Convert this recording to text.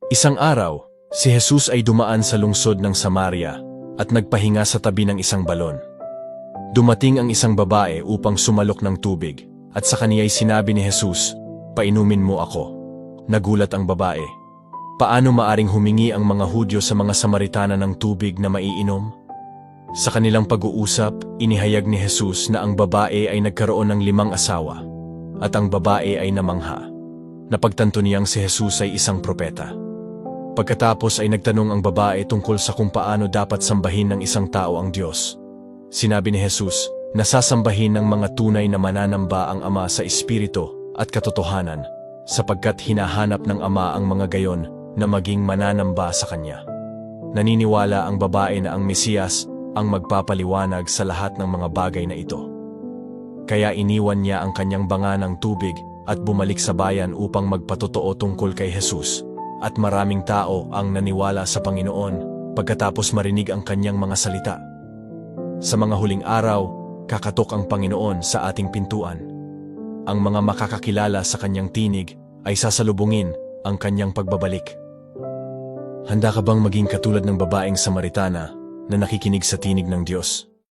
Isang araw, si Jesus ay dumaan sa lungsod ng Samaria at nagpahinga sa tabi ng isang balon. Dumating ang isang babae upang sumalok ng tubig at sa kaniya'y sinabi ni Jesus, "Painumin mo ako." Nagulat ang babae. Paano maaring humingi ang mga Hudyo sa mga Samaritana ng tubig na maiinom? Sa kanilang pag-uusap, inihayag ni Jesus na ang babae ay nagkaroon ng 5 asawa at ang babae ay namangha. Napagtanto niyang si Jesus ay isang propeta. Pagkatapos ay nagtanong ang babae tungkol sa kung paano dapat sambahin ng isang tao ang Diyos. Sinabi ni Jesus na sasambahin ng mga tunay na mananamba ang Ama sa Espiritu at katotohanan, sapagkat hinahanap ng Ama ang mga gayon na maging mananamba sa Kanya. Naniniwala ang babae na ang Mesiyas ang magpapaliwanag sa lahat ng mga bagay na ito. Kaya iniwan niya ang kanyang banga ng tubig at bumalik sa bayan upang magpatotoo tungkol kay Jesus. At maraming tao ang naniwala sa Panginoon pagkatapos marinig ang kanyang mga salita. Sa mga huling araw, kakatok ang Panginoon sa ating pintuan. Ang mga makakakilala sa kanyang tinig ay sasalubungin ang kanyang pagbabalik. Handa ka bang maging katulad ng babaeng Samaritana na nakikinig sa tinig ng Diyos?